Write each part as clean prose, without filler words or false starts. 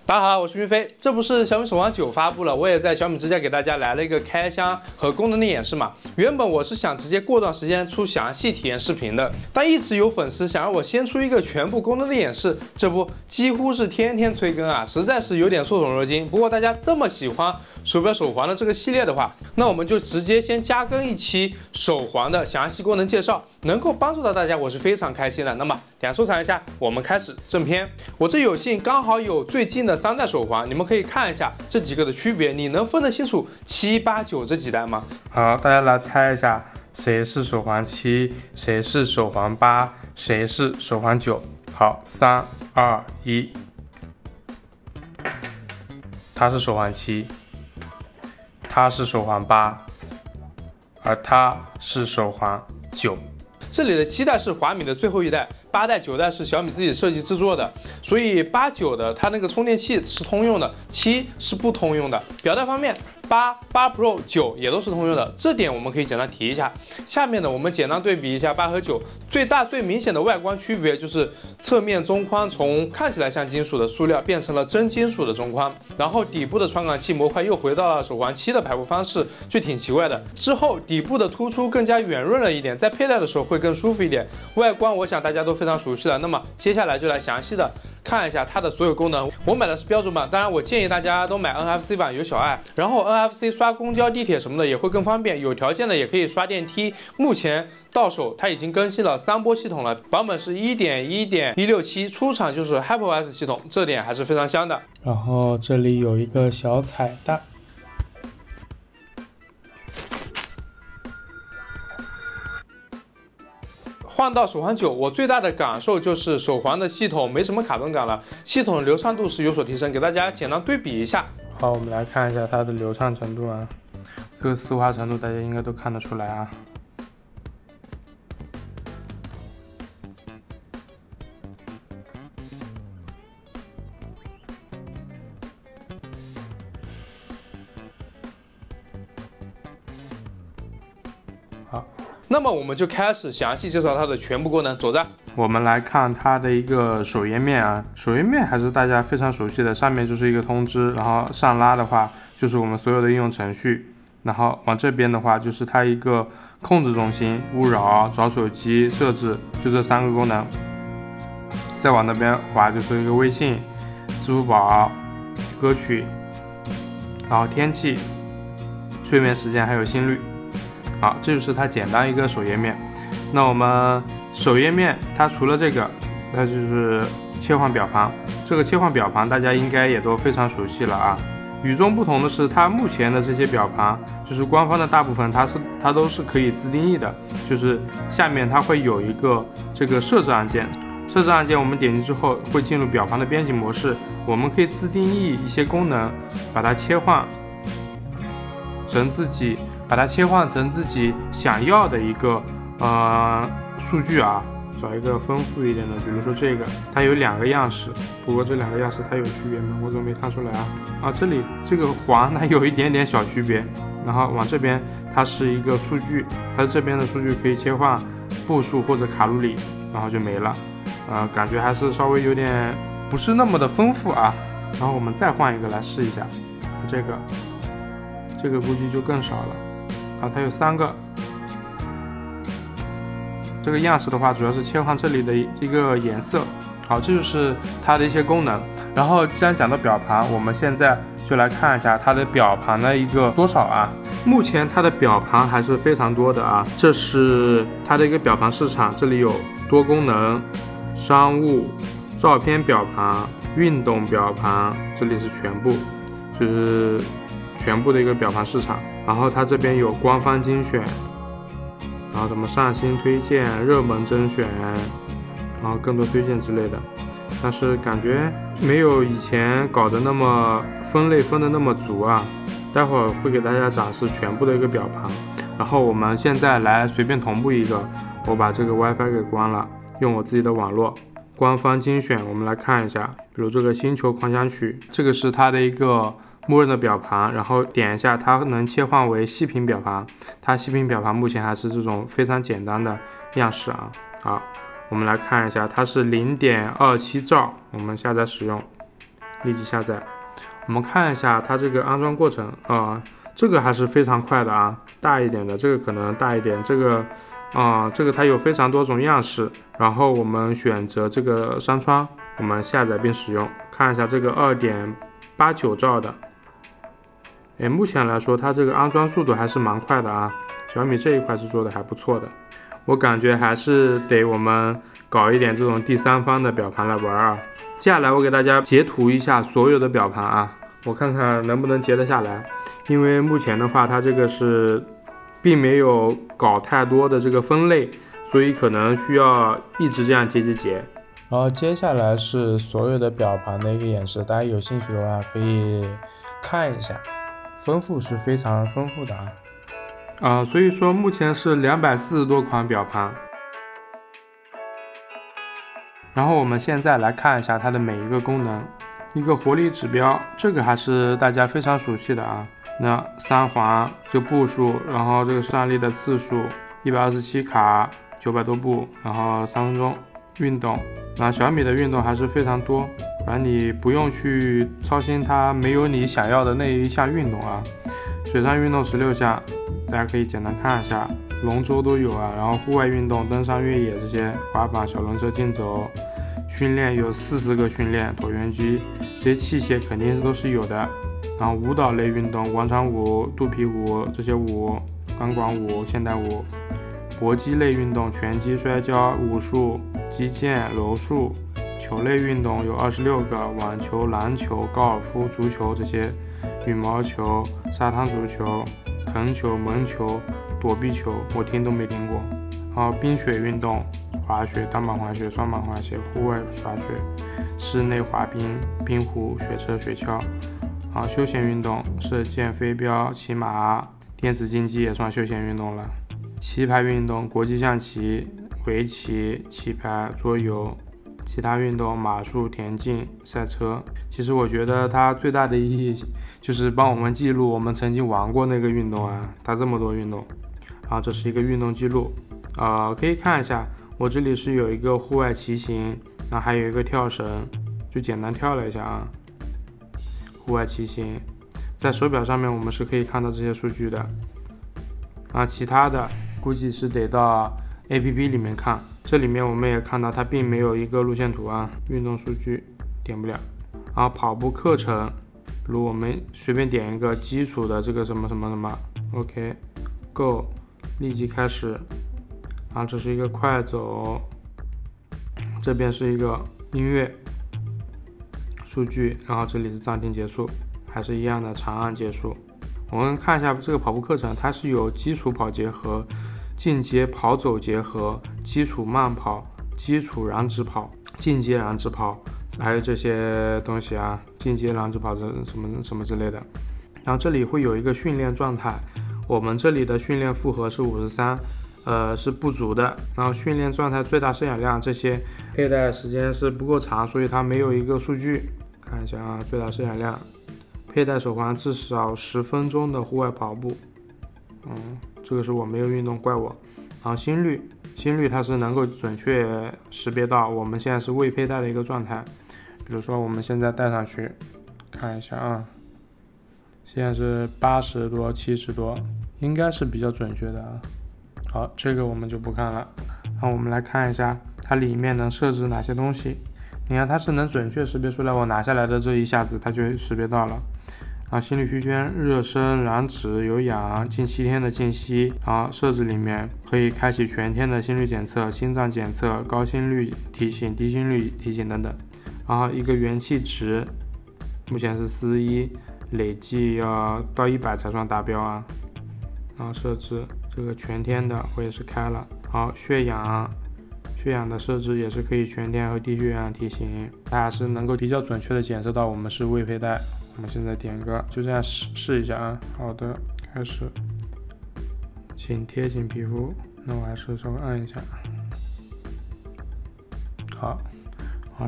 大家好，我是云飞。这不是小米手环9发布了，我也在小米之家给大家来了一个开箱和功能的演示嘛。原本我是想直接过段时间出详细体验视频的，但一直有粉丝想让我先出一个全部功能的演示，这不几乎是天天催更啊，实在是有点受宠若惊。不过大家这么喜欢手表手环的这个系列的话，那我们就直接先加更一期手环的详细功能介绍，能够帮助到大家，我是非常开心的。那么点收藏一下，我们开始正片。我这有幸刚好有最近的3代手环，你们可以看一下这几个的区别，你能分得清楚7、8、9这几代吗？好，大家来猜一下，谁是手环7，谁是手环8，谁是手环9？好，3、2、1，它是手环7，它是手环8，而它是手环9。这里的7代是华米的最后一代，8代、9代是小米自己设计制作的，所以8、9的它那个充电器是通用的，7是不通用的。表带方面，8 Pro 9也都是通用的，这点我们可以简单提一下。下面呢，我们简单对比一下8和9，最大最明显的外观区别就是侧面中框从看起来像金属的塑料变成了真金属的中框，然后底部的传感器模块又回到了手环7的排布方式，就挺奇怪的。之后底部的突出更加圆润了一点，在佩戴的时候会更舒服一点。外观我想大家都非常熟悉了，那么接下来就来详细的看一下它的所有功能。我买的是标准版，当然我建议大家都买 NFC 版，有小爱。然后 NFC 刷公交、地铁什么的也会更方便，有条件的也可以刷电梯。目前到手它已经更新了3波系统了，版本是 1.1.167，出厂就是 HyperOS 系统，这点还是非常香的。然后这里有一个小彩蛋。换到手环9，我最大的感受就是手环的系统没什么卡顿感了，系统的流畅度是有所提升，给大家简单对比一下。好，我们来看一下它的流畅程度啊，这个丝滑程度大家应该都看得出来啊。好。那么我们就开始详细介绍它的全部功能，走着。我们来看它的一个首页面啊，首页面还是大家非常熟悉的，上面就是一个通知，然后上拉的话就是我们所有的应用程序，然后往这边的话就是它一个控制中心，勿扰、找手机、设置，就这3个功能。再往那边滑就是一个微信、支付宝、歌曲，然后天气、睡眠时间还有心率。好，这就是它简单一个首页面。那我们首页面它除了这个，它就是切换表盘。这个切换表盘大家应该也都非常熟悉了啊。与众不同的是，它目前的这些表盘，就是官方的大部分它都是可以自定义的，就是下面它会有一个这个设置按键。设置按键我们点击之后会进入表盘的编辑模式，我们可以自定义一些功能，把它切换成自己想要的一个数据啊，找一个丰富一点的，比如说这个，它有2个样式，不过这2个样式它有区别吗？我怎么没看出来啊？啊，这里这个环它有一点点小区别，然后往这边它是一个数据，它这边的数据可以切换步数或者卡路里，然后就没了，感觉还是稍微有点不是那么的丰富啊。然后我们再换一个来试一下，这个估计就更少了。啊，它有3个。这个样式的话，主要是切换这里的一个颜色。好，这就是它的一些功能。然后既然讲到表盘，我们现在就来看一下它的表盘的一个多少啊。目前它的表盘还是非常多的啊。这是它的一个表盘市场，这里有多功能、商务、照片表盘、运动表盘，这里是全部，就是全部的一个表盘市场。然后它这边有官方精选，然后什么上新推荐、热门甄选，然后更多推荐之类的，但是感觉没有以前搞得那么分类分的那么足啊。待会儿会给大家展示全部的一个表盘。然后我们现在来随便同步一个，我把这个 WiFi 给关了，用我自己的网络。官方精选，我们来看一下，比如这个星球狂想曲，这个是它的一个默认的表盘，然后点一下它能切换为细屏表盘，它细屏表盘目前还是这种非常简单的样式啊。好，我们来看一下，它是0.27兆，我们下载使用，立即下载。我们看一下它这个安装过程这个还是非常快的啊，大一点的这个可能大一点，这个它有非常多种样式，然后我们选择这个商窗，我们下载并使用，看一下这个 2.89 兆的，目前来说它这个安装速度还是蛮快的啊，小米这一块是做的还不错的，我感觉还是得我们搞一点这种第三方的表盘来玩啊。接下来我给大家截图一下所有的表盘啊，我看看能不能截得下来，因为目前的话它这个是并没有搞太多的这个分类，所以可能需要一直这样截。然后接下来是所有的表盘的一个演示，大家有兴趣的话可以看一下，丰富是非常丰富的啊。所以说目前是240多款表盘。然后我们现在来看一下它的每一个功能，一个活力指标，这个还是大家非常熟悉的啊。那3环就步数，然后这个上力的次数127卡900多步，然后3分钟。运动，那小米的运动还是非常多，反正你不用去操心它没有你想要的那一项运动啊。水上运动16项，大家可以简单看一下，龙舟都有啊。然后户外运动，登山越野这些，滑板、小轮车、竞走，训练有40个训练，椭圆机这些器械肯定都是有的。然后舞蹈类运动，广场舞、肚皮舞这些舞，钢管舞、现代舞。搏击类运动，拳击、摔跤、武术、击剑、柔术。球类运动有26个，网球、篮球、高尔夫、足球这些，羽毛球、沙滩足球、藤球、门球、躲避球，我听都没听过。然后冰雪运动，滑雪、单板滑雪、双板滑雪、户外滑雪、室内滑冰、冰壶、雪车、雪橇。休闲运动，射箭、飞镖、骑马，电子竞技也算休闲运动了。棋牌运动，国际象棋、围棋、棋牌、桌游。其他运动，马术、田径、赛车。其实我觉得它最大的意义就是帮我们记录我们曾经玩过那个运动啊，它这么多运动。这是一个运动记录，可以看一下，我这里是有一个户外骑行，还有一个跳绳，就简单跳了一下啊。户外骑行，在手表上面我们是可以看到这些数据的。其他的估计是得到 APP 里面看，这里面我们也看到它并没有一个路线图啊，运动数据点不了。然后跑步课程，比如我们随便点一个基础的这个什么什么什么 ，OK， Go， 立即开始。这是一个快走，这边是一个音乐数据，然后这里是暂停结束，还是一样的长按结束。我们看一下这个跑步课程，它是有基础跑结合、进阶跑走结合、基础慢跑、基础燃脂跑、进阶燃脂跑，还有这些东西啊，进阶燃脂跑什么之类的。然后这里会有一个训练状态，我们这里的训练负荷是53，是不足的。然后训练状态最大摄氧量这些佩戴时间是不够长，所以它没有一个数据。看一下啊，最大摄氧量。佩戴手环至少10分钟的户外跑步，这个是我没有运动，怪我。然后心率它是能够准确识别到我们现在是未佩戴的一个状态。比如说我们现在戴上去，看一下啊，现在是80多、70多，应该是比较准确的啊。好，这个我们就不看了。然后我们来看一下它里面能设置哪些东西。你看它是能准确识别出来，我拿下来的这一下子它就识别到了。心率区间、热身、燃脂、有氧、近7天的间隙。设置里面可以开启全天的心率检测、心脏检测、高心率提醒、低心率提醒等等。然后一个元气值，目前是41，累计要到100才算达标啊。然后设置这个全天的我也是开了。好，血氧的设置也是可以全天和低血氧提醒，它还是能够比较准确的检测到我们是未佩戴。我们现在点个，就这样试一下啊。好的，开始，请贴紧皮肤。那我还是稍微按一下。好，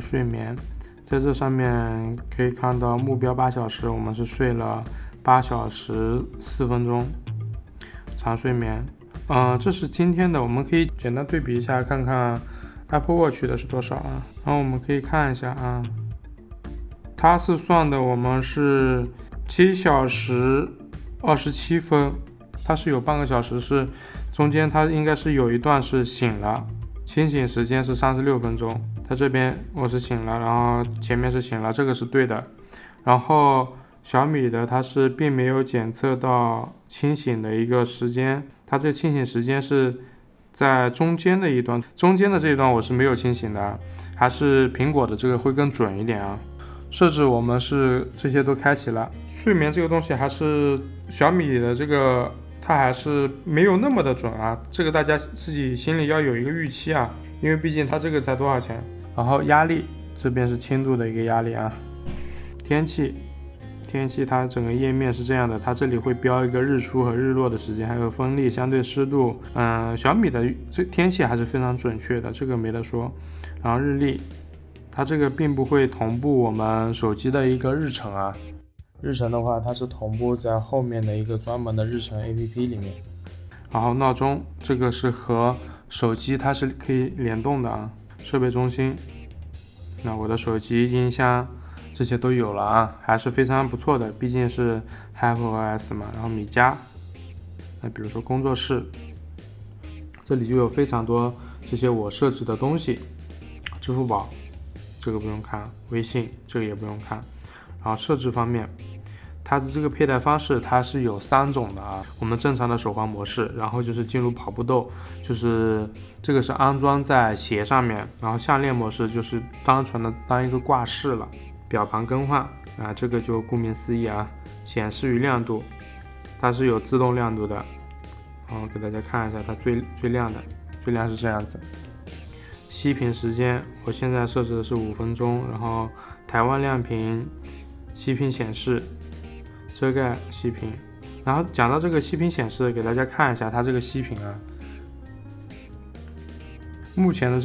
睡眠，在这上面可以看到目标8小时，我们是睡了8小时4分钟，长睡眠。这是今天的，我们可以简单对比一下，看看 Apple Watch 的是多少啊。然后我们可以看一下啊。它是算的我们是7小时27分，它是有半个小时是中间它应该是有一段是醒了，清醒时间是36分钟，在这边我是醒了，然后前面是醒了，这个是对的。然后小米的它是并没有检测到清醒的一个时间，它这清醒时间是在中间的一段，中间的这一段我是没有清醒的，还是苹果的这个会更准一点啊。设置我们是这些都开启了，睡眠这个东西还是小米的这个它还是没有那么的准啊，这个大家自己心里要有一个预期啊，因为毕竟它这个才多少钱。然后压力这边是轻度的一个压力啊。天气它整个页面是这样的，它这里会标一个日出和日落的时间，还有风力、相对湿度。小米的这天气还是非常准确的，这个没得说。然后日历，它这个并不会同步我们手机的一个日程啊。日程的话，它是同步在后面的一个专门的日程 APP 里面。然后闹钟，这个是和手机它是可以联动的啊。设备中心，那我的手机、音箱这些都有了啊，还是非常不错的，毕竟是 HyperOS 嘛。然后米家，那比如说工作室，这里就有非常多这些我设置的东西。支付宝这个不用看，微信这个也不用看。然后设置方面，它的这个佩戴方式它是有3种的啊。我们正常的手环模式，然后就是进入跑步豆，就是这个是安装在鞋上面。然后项链模式就是单纯的当一个挂饰了。表盘更换啊，这个就顾名思义啊，显示与亮度，它是有自动亮度的。然后给大家看一下它最亮的，最亮是这样子。熄屏时间我现在设置的是5分钟，然后台湾亮屏，熄屏显示，遮盖熄屏。然后讲到这个熄屏显示，给大家看一下它这个熄屏啊，目前的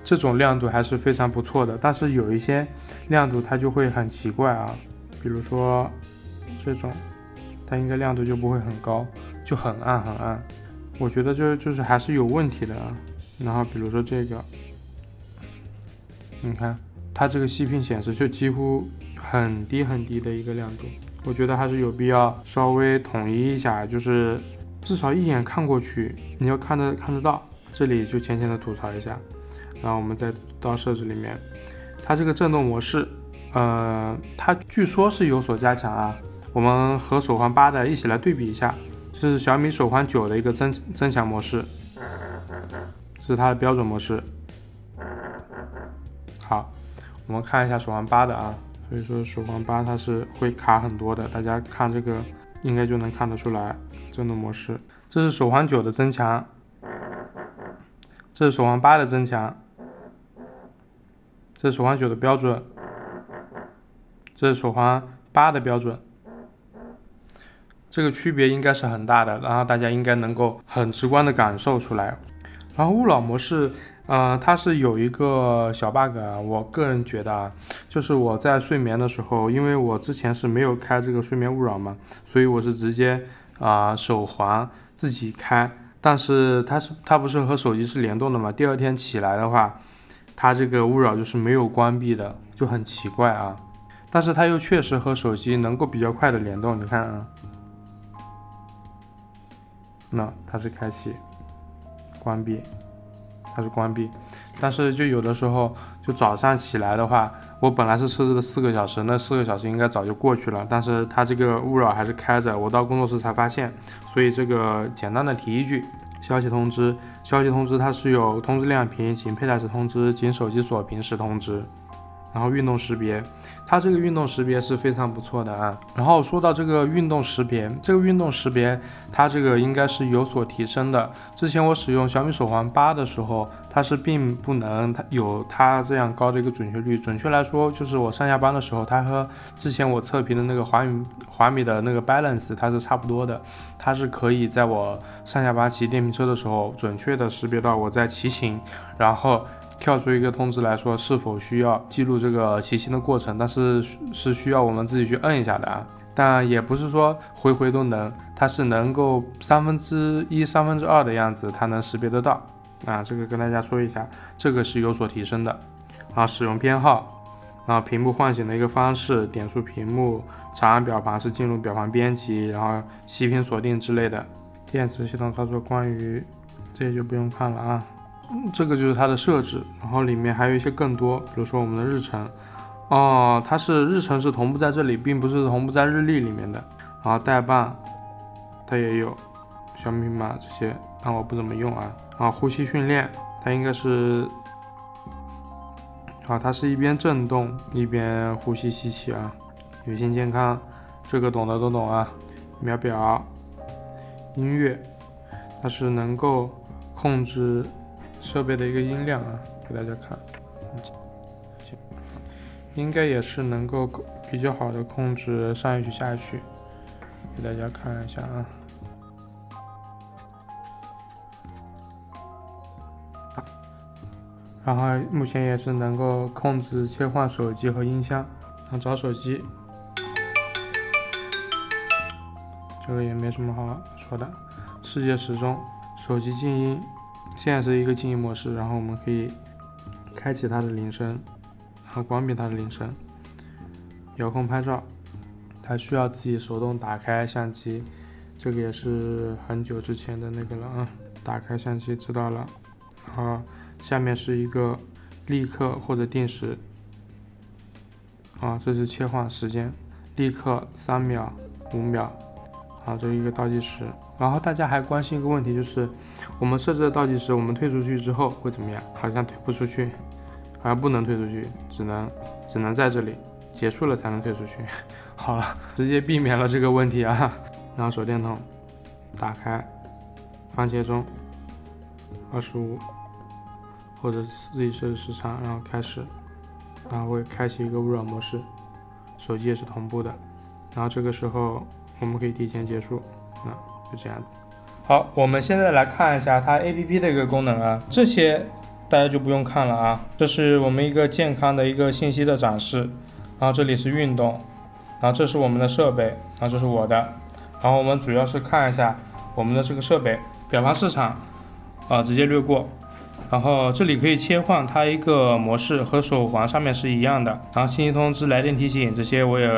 这种亮度还是非常不错的，但是有一些亮度它就会很奇怪啊，比如说这种，它应该亮度就不会很高，就很暗很暗，我觉得就是还是有问题的啊。然后比如说这个，你看它这个熄屏显示就几乎很低很低的一个亮度，我觉得还是有必要稍微统一一下，就是至少一眼看过去你要看得到。这里就浅浅的吐槽一下。然后我们再到设置里面，它这个震动模式，它据说是有所加强啊。我们和手环8的一起来对比一下，这是小米手环9的一个增强模式，这是它的标准模式。好，我们看一下手环8的啊，所以说手环8它是会卡很多的，大家看这个应该就能看得出来震动模式。这是手环9的增强，这是手环8的增强，这是手环9的标准，这是手环8的标准，这个区别应该是很大的，然后大家应该能够很直观的感受出来。然后勿扰模式，它是有一个小 bug 啊，我个人觉得啊，就是我在睡眠的时候，因为我之前是没有开这个睡眠勿扰嘛，所以我是直接手环自己开。但是它不是和手机是联动的嘛？第二天起来的话，它这个勿扰就是没有关闭的，就很奇怪啊。但是它又确实和手机能够比较快的联动，你看啊，那它是开启，关闭，它是关闭。但是就有的时候，就早上起来的话，我本来是设置的4个小时，那4个小时应该早就过去了，但是它这个勿扰还是开着，我到工作室才发现。所以这个简单的提一句，消息通知它是有通知亮屏、仅佩戴时通知、仅手机锁屏时通知。然后运动识别，它这个运动识别是非常不错的啊。然后说到这个运动识别，它这个应该是有所提升的。之前我使用小米手环8的时候，它是并不能有它这样高的一个准确率。准确来说，就是我上下班的时候，它和之前我测评的那个华米的那个 Balance 它是差不多的。它是可以在我上下班骑电瓶车的时候，准确的识别到我在骑行，然后跳出一个通知来说是否需要记录这个骑行的过程，但是需要我们自己去摁一下的啊。但也不是说回都能，它是能够1/3、2/3的样子，它能识别得到啊。这个跟大家说一下，这个是有所提升的啊。使用编号，然后屏幕唤醒的一个方式，点出屏幕，长按表盘是进入表盘编辑，然后息屏锁定之类的。电池系统操作关于这些就不用看了啊。这个就是它的设置，然后里面还有一些更多，比如说我们的日程。哦，它是日程是同步在这里，并不是同步在日历里面的。然后代办它也有，小密码这些，但我不怎么用啊。然后呼吸训练，它应该是，它是一边震动一边呼吸吸气啊。女性健康，这个懂的都懂啊。秒表，音乐，它是能够控制设备的一个音量啊，给大家看。应该也是能够比较好的控制上一曲下一曲，给大家看一下啊。然后目前也是能够控制切换手机和音箱。找手机，这个也没什么好说的。世界时钟，手机静音，现在是一个静音模式，然后我们可以开启它的铃声，然后关闭它的铃声。遥控拍照，它需要自己手动打开相机，这个也是很久之前的那个了啊。打开相机知道了，然后下面是一个立刻或者定时，这是切换时间，立刻3秒、5秒，这是一个倒计时。然后大家还关心一个问题，就是我们设置的倒计时，我们退出去之后会怎么样？好像退不出去，好像不能退出去，只能在这里结束了才能退出去。好了，直接避免了这个问题啊。然后手电筒打开，番茄钟25，或者自己设置时长，然后开始，然后会开启一个勿扰模式，手机也是同步的。然后这个时候我们可以提前结束，就这样子。好，我们现在来看一下它 APP 的一个功能啊，这些大家就不用看了啊。这是我们一个健康的一个信息的展示，然后这里是运动，然后这是我们的设备，然后这是我的，然后我们主要是看一下我们的这个设备表盘市场，直接略过。然后这里可以切换它一个模式，和手环上面是一样的。然后信息通知、来电提醒这些我也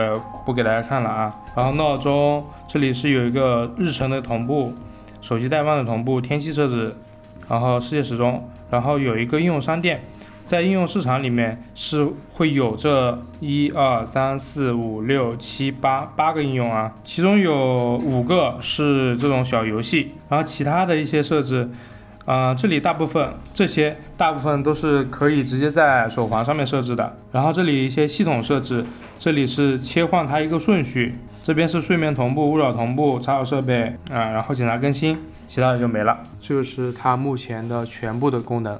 不给大家看了啊。然后闹钟这里是有一个日程的同步、手机代办的同步、天气设置，然后世界时钟，然后有一个应用商店，在应用市场里面是会有这1、2、3、4、5、6、7、8个应用啊，其中有5个是这种小游戏，然后其他的一些设置。这里大部分都是可以直接在手环上面设置的。然后这里一些系统设置，这里是切换它一个顺序，这边是睡眠同步、勿扰同步、查找设备然后检查更新，其他的就没了。这就是它目前的全部的功能，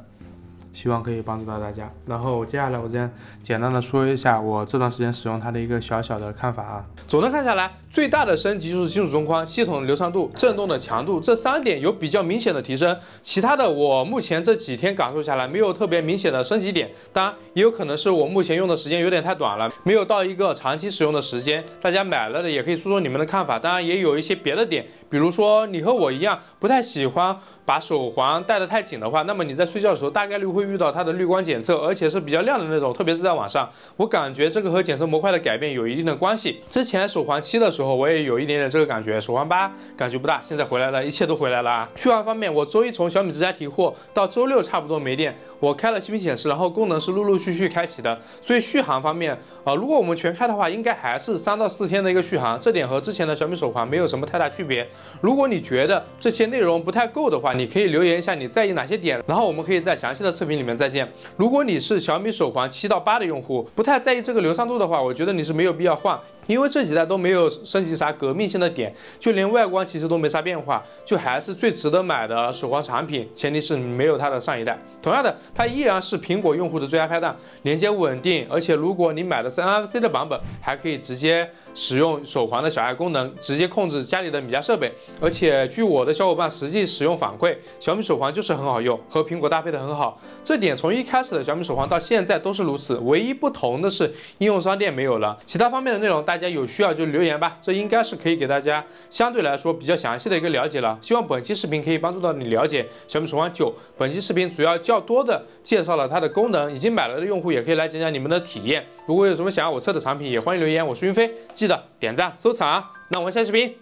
希望可以帮助到大家。然后接下来我再简单的说一下我这段时间使用它的一个小小的看法啊。总的看下来，最大的升级就是金属中框、系统的流畅度、震动的强度，这3点有比较明显的提升。其他的我目前这几天感受下来，没有特别明显的升级点。当然，也有可能是我目前用的时间有点太短了，没有到一个长期使用的时间。大家买了的也可以说说你们的看法。当然，也有一些别的点，比如说你和我一样不太喜欢把手环戴得太紧的话，那么你在睡觉的时候大概率会遇到它的滤光检测，而且是比较亮的那种，特别是在晚上。我感觉这个和检测模块的改变有一定的关系。之前手环7的时候，我也有一点点这个感觉，手环8感觉不大，现在回来了，一切都回来了啊。续航方面，我周一从小米之家提货到周6差不多没电，我开了息屏显示，然后功能是陆陆续续开启的，所以续航方面如果我们全开的话，应该还是3到4天的一个续航，这点和之前的小米手环没有什么太大区别。如果你觉得这些内容不太够的话，你可以留言一下你在意哪些点，然后我们可以在详细的测评里面再见。如果你是小米手环7到8的用户，不太在意这个流畅度的话，我觉得你是没有必要换，因为这几代都没有升级啥革命性的点，就连外观其实都没啥变化，就还是最值得买的手环产品，前提是没有它的上一代。同样的，它依然是苹果用户的最爱拍档，连接稳定，而且如果你买的是 NFC 的版本，还可以直接使用手环的小爱功能，直接控制家里的米家设备。而且据我的小伙伴实际使用反馈，小米手环就是很好用，和苹果搭配的很好。这点从一开始的小米手环到现在都是如此，唯一不同的是应用商店没有了，其他方面的内容大家有需要就留言吧，这应该是可以给大家相对来说比较详细的一个了解了。希望本期视频可以帮助到你了解小米手环9。本期视频主要较多的的介绍了它的功能，已经买了的用户也可以来讲讲你们的体验。如果有什么想要我测的产品，也欢迎留言。我是云飞，记得点赞收藏。那我们下期视频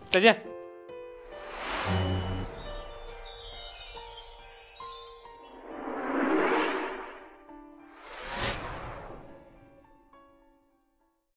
再见。